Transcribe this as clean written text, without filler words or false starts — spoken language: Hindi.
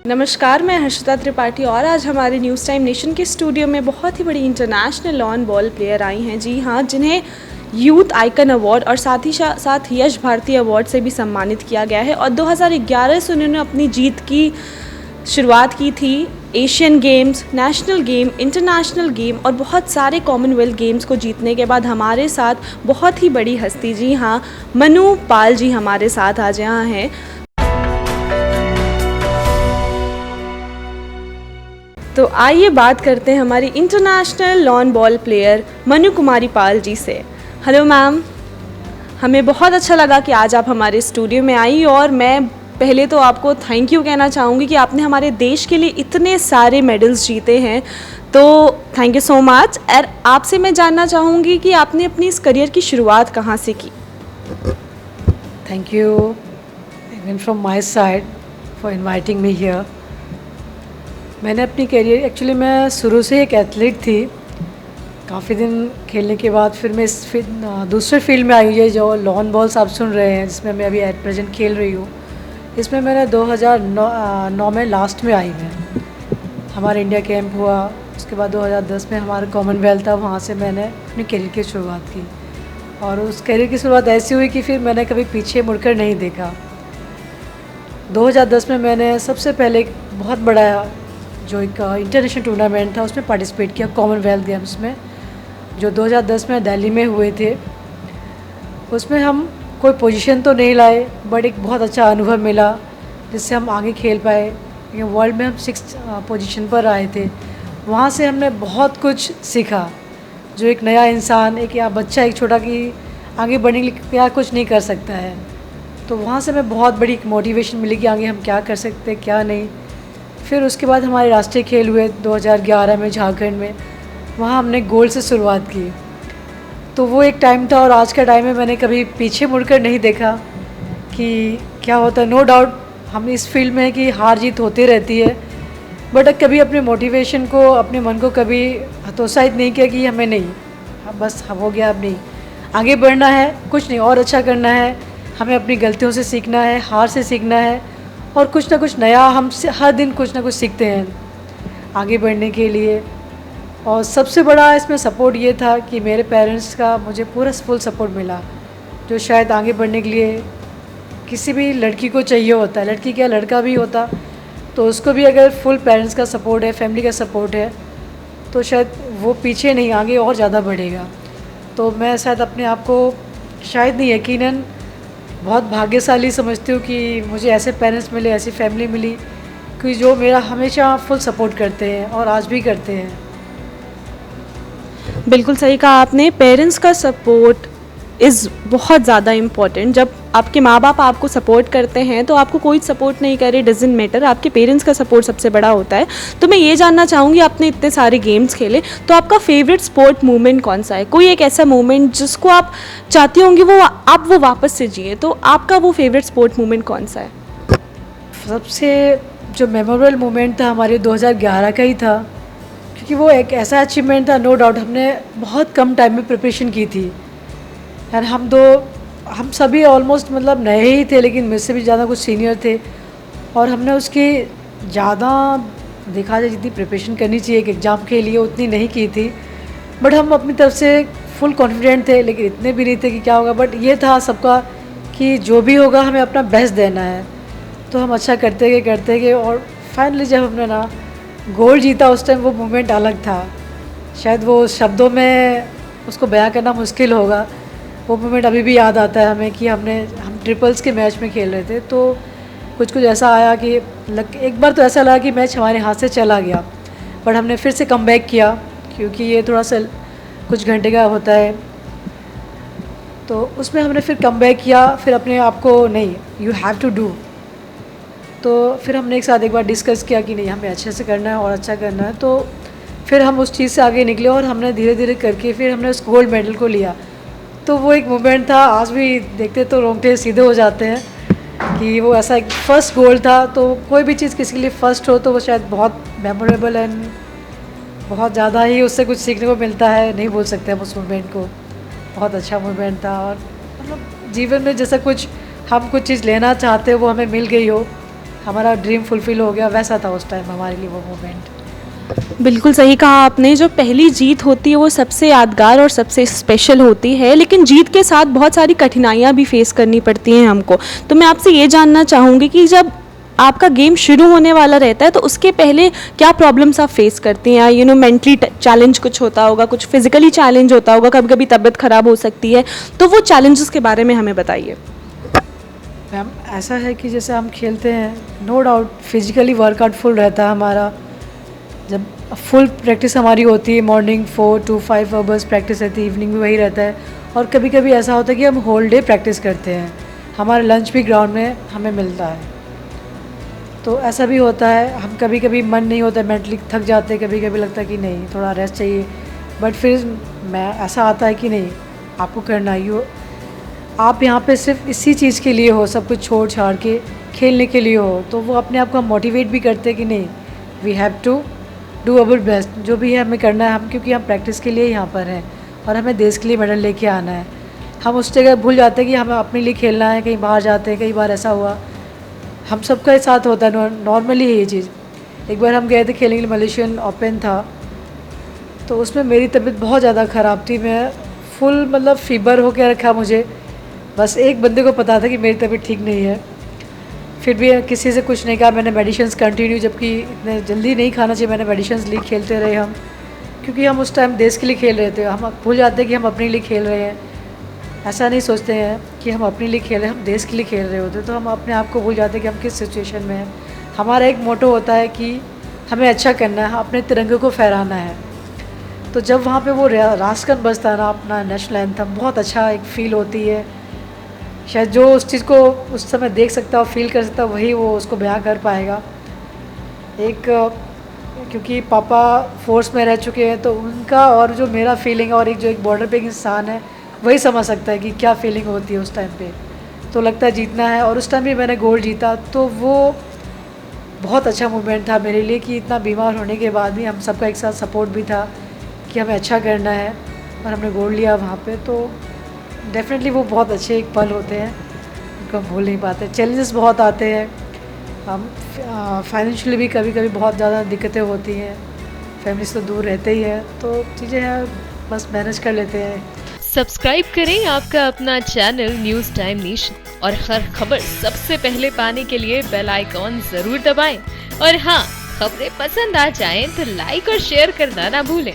नमस्कार, मैं हर्षिता त्रिपाठी और आज हमारे न्यूज़ टाइम नेशन के स्टूडियो में बहुत ही बड़ी international lawn ball player I हैं। जी हाँ, जिन्हें यूथ आइकन अवार्ड और साथ ही साथ यश भारती अवार्ड से भी सम्मानित किया गया है। और 2011 से उन्होंने अपनी जीत की शुरुआत की थी। Asian games, national game, international game और बहुत सारे कॉमनवेल्थ गेम्स को जीतने के बाद हमारे साथ बहुत ही बड़ी हस्ती, जी हाँ, मनु पाल जी हमारे साथ आज यहाँ हैं। तो आइए बात करते हैं हमारी international lawn ball player Manu Kumari Pal ji से। हेलो मैम, हमें बहुत अच्छा लगा कि आज आप हमारे स्टूडियो में आई और मैं पहले तो आपको थैंक यू कहना चाहूँगी कि आपने हमारे देश के लिए इतने सारे मेडल्स जीते हैं, तो थैंक यू सो मच। और आपसे मैं जानना चाहूँगी कि आपने अपनी इस करियर की शुरुआत कहाँ से की? Thank you even from my side for inviting me here. मैंने अपनी करियर एक्चुअली मैं शुरू से एक एथलीट थी। काफ़ी दिन खेलने के बाद फिर मैं इस दूसरे फील्ड में आई हूँ, ये जो लॉन बॉल्स आप सुन रहे हैं जिसमें मैं अभी एट प्रेजेंट खेल रही हूँ। इसमें मैंने 2009 में लास्ट में आई मैं। हमारा इंडिया कैंप हुआ, उसके बाद 2010 में हमारा कॉमनवेल्थ था, वहाँ से मैंने अपनी करियर की शुरुआत की। और उस करियर की शुरुआत ऐसी हुई कि फिर मैंने कभी पीछे मुड़कर नहीं देखा। 2010 में मैंने सबसे पहले एक बहुत बड़ा जो एक इंटरनेशनल टूर्नामेंट था उसमें पार्टिसिपेट किया, कॉमनवेल्थ गेम्स में, जो 2010 में दिल्ली में हुए थे। उसमें हम कोई पोजीशन तो नहीं लाए, बट एक बहुत अच्छा अनुभव मिला जिससे हम आगे खेल पाए। ये वर्ल्ड में हम 6 पोजीशन पर आए थे। वहाँ से हमने बहुत कुछ सीखा, जो एक नया इंसान, एक या बच्चा, एक छोटा कि आगे बढ़ने के लिए क्या कुछ नहीं कर सकता है। तो वहाँ से हमें बहुत बड़ी मोटिवेशन मिली कि आगे हम क्या कर सकते हैं, क्या नहीं। फिर उसके बाद हमारे राष्ट्रीय खेल हुए 2011 में झारखंड में, वहाँ हमने गोल्ड से शुरुआत की। तो वो एक टाइम था और आज का टाइम में मैंने कभी पीछे मुड़कर नहीं देखा कि क्या होता है। नो डाउट हम इस फील्ड में कि हार जीत होती रहती है, बट कभी अपने मोटिवेशन को, अपने मन को कभी हतोत्साहित नहीं किया कि हमें नहीं, बस हो गया, अब नहीं, आगे बढ़ना है, कुछ नहीं और अच्छा करना है। हमें अपनी गलतियों से सीखना है, हार से सीखना है और कुछ ना कुछ नया हम हर दिन कुछ ना कुछ सीखते हैं आगे बढ़ने के लिए। और सबसे बड़ा इसमें सपोर्ट ये था कि मेरे पेरेंट्स का मुझे पूरा फुल सपोर्ट मिला, जो शायद आगे बढ़ने के लिए किसी भी लड़की को चाहिए होता है। लड़की क्या, लड़का भी होता, तो उसको भी अगर फुल पेरेंट्स का सपोर्ट है, फैमिली का सपोर्ट है, तो शायद वो पीछे नहीं, आगे और ज़्यादा बढ़ेगा। तो मैं शायद अपने आप को शायद नहीं, यकीनन बहुत भाग्यशाली समझती हूँ कि मुझे ऐसे पेरेंट्स मिले, ऐसी फैमिली मिली कि जो मेरा हमेशा फुल सपोर्ट करते हैं और आज भी करते हैं। बिल्कुल सही कहा आपने, पेरेंट्स का सपोर्ट इज़ बहुत ज़्यादा इम्पॉर्टेंट। जब आपके माँ बाप आपको सपोर्ट करते हैं तो आपको कोई सपोर्ट नहीं करे, डजेंट मैटर, आपके पेरेंट्स का सपोर्ट सबसे बड़ा होता है। तो मैं ये जानना चाहूँगी, आपने इतने सारे गेम्स खेले, तो आपका फेवरेट स्पोर्ट मोमेंट कौन सा है? कोई एक ऐसा मोमेंट जिसको आप चाहती होंगी वो वापस से जिए, तो आपका वो फेवरेट स्पोर्ट मोमेंट कौन सा है? सबसे जो मेमोरेबल मोमेंट था हमारे 2011 का ही था, क्योंकि वो एक ऐसा अचीवमेंट था। नो डाउट हमने बहुत कम टाइम में प्रिपरेशन की थी और हम सभी ऑलमोस्ट मतलब नए ही थे, लेकिन मुझसे भी ज़्यादा कुछ सीनियर थे और हमने उसकी ज़्यादा, देखा जाए जितनी प्रिपरेशन करनी चाहिए एक एग्ज़ाम के लिए उतनी नहीं की थी। बट हम अपनी तरफ से फुल कॉन्फिडेंट थे, लेकिन इतने भी नहीं थे कि क्या होगा। बट ये था सबका कि जो भी होगा हमें अपना बेस्ट देना है। तो हम अच्छा करते गए और फाइनली जब हमने ना गोल्ड जीता, उस टाइम वो मोमेंट अलग था। शायद वो शब्दों में उसको बयां करना मुश्किल होगा। वो मोमेंट अभी भी याद आता है हमें कि हम ट्रिपल्स के मैच में खेल रहे थे, तो कुछ ऐसा आया कि एक बार तो ऐसा लगा कि मैच हमारे हाथ से चला गया, बट हमने फिर से कमबैक किया, क्योंकि ये थोड़ा सा कुछ घंटे का होता है। तो उसमें हमने फिर कमबैक किया, फिर अपने आप को नहीं, यू हैव टू डू। तो फिर हमने एक साथ एक बार डिस्कस किया कि नहीं, हमें अच्छे से करना है और अच्छा करना है। तो फिर हम उस चीज़ से आगे निकले और हमने धीरे धीरे करके फिर हमने उस गोल्ड मेडल को लिया। तो वो एक मोमेंट था, आज भी देखते तो रोंगटे सीधे हो जाते हैं कि वो ऐसा एक फ़र्स्ट गोल था। तो कोई भी चीज़ किसी के लिए फ़र्स्ट हो तो वो शायद बहुत मेमोरेबल एंड बहुत ज़्यादा ही उससे कुछ सीखने को मिलता है, नहीं भूल सकते हम उस मोमेंट को। बहुत अच्छा मोमेंट था और मतलब जीवन में जैसा कुछ हम कुछ चीज़ लेना चाहते हो वो हमें मिल गई हो, हमारा ड्रीम फुलफिल हो गया, वैसा था उस टाइम हमारे लिए वो मोमेंट। बिल्कुल सही कहा आपने, जो पहली जीत होती है वो सबसे यादगार और सबसे स्पेशल होती है, लेकिन जीत के साथ बहुत सारी कठिनाइयाँ भी फेस करनी पड़ती हैं हमको। तो मैं आपसे ये जानना चाहूँगी कि जब आपका गेम शुरू होने वाला रहता है तो उसके पहले क्या प्रॉब्लम्स आप फेस करती हैं? मेंटली चैलेंज कुछ होता होगा, कुछ फिजिकली चैलेंज होता होगा, कभी कभी तबीयत खराब हो सकती है, तो वो चैलेंजेस के बारे में हमें बताइए। मैम ऐसा है कि जैसे हम खेलते हैं, no doubt physically workout full रहता है हमारा। जब फुल प्रैक्टिस हमारी होती है, मॉर्निंग 4 to 5 आवर्स प्रैक्टिस रहती है, इवनिंग में वही रहता है। और कभी कभी ऐसा होता है कि हम होल डे प्रैक्टिस करते हैं, हमारा लंच भी ग्राउंड में हमें मिलता है। तो ऐसा भी होता है, हम कभी कभी मन नहीं होता, मेंटली थक जाते हैं, कभी कभी लगता है कि नहीं थोड़ा रेस्ट चाहिए, बट फिर मैं ऐसा आता है कि नहीं आपको करना ही हो। आप यहाँ पे सिर्फ इसी चीज़ के लिए हो, सब कुछ छोड़ छाड़ के खेलने के लिए हो, तो वो अपने आप को मोटिवेट भी करते हैं कि नहीं we have to do our best, जो भी है हमें करना है हम, क्योंकि हम प्रैक्टिस के लिए यहाँ पर हैं और हमें देश के लिए मेडल लेके आना है। हम उस जगह भूल जाते हैं कि हमें अपने लिए खेलना है, कहीं बाहर जाते हैं, कई बार ऐसा हुआ हम सबका साथ होता है, नॉर्मली है ये चीज़। एक बार हम गए थे खेलने के लिए, मलेशियन ओपन था, तो उसमें मेरी तबीयत बहुत ज़्यादा ख़राब थी, मैं फुल मतलब फीवर हो के रखा मुझे, बस एक बंदे को पता था कि मेरी तबीयत ठीक नहीं है, फिर भी किसी से कुछ नहीं कहा, मैंने मेडिसिन्स कंटिन्यू, जबकि इतने जल्दी नहीं खाना चाहिए, मैंने मेडिसिन्स ली, खेलते रहे हम, क्योंकि हम उस टाइम देश के लिए खेल रहे थे। हम भूल जाते हैं कि हम अपने लिए खेल रहे हैं, ऐसा नहीं सोचते हैं कि हम अपने लिए खेल रहे हैं, हम देश के लिए खेल रहे होते, तो हम अपने आप को भूल जाते हैं कि हम किस सिचुएशन में हैं। हमारा एक मोटो होता है कि हमें अच्छा करना है, अपने तिरंगे को फहराना है। तो जब वहाँ पे वो राष्ट्रगान बजता है ना, अपना नेशनल एंथम, बहुत अच्छा एक फ़ील होती है। शायद जो उस चीज़ को उस समय देख सकता हो, फील कर सकता हो, वही वो उसको बयां कर पाएगा। एक क्योंकि पापा फोर्स में रह चुके हैं, तो उनका और जो मेरा फीलिंग है, और एक जो एक बॉर्डर पे एक इंसान है, वही समझ सकता है कि क्या फीलिंग होती है उस टाइम पे। तो लगता है जीतना है, और उस टाइम भी मैंने गोल्ड जीता, तो वो बहुत अच्छा मोमेंट था मेरे लिए कि इतना बीमार होने के बाद भी हम सबका एक साथ सपोर्ट भी था कि हमें अच्छा करना है, और हमने गोल्ड लिया वहाँ पे। तो डेफिनेटली वो बहुत अच्छे एक पल होते हैं, उनको हम भूल नहीं पाते। चैलेंजेस बहुत आते हैं, हम फाइनेंशियली भी कभी कभी बहुत ज़्यादा दिक्कतें होती हैं, फैमिली से तो दूर रहते ही हैं, तो चीज़ें हैं, बस मैनेज कर लेते हैं। सब्सक्राइब करें आपका अपना चैनल न्यूज़ टाइम नेशन, और हर खबर सबसे पहले पाने के लिए बेल आइकॉन जरूर दबाएं। और हाँ, खबरें पसंद आ जाएं तो लाइक और शेयर करना ना भूलें।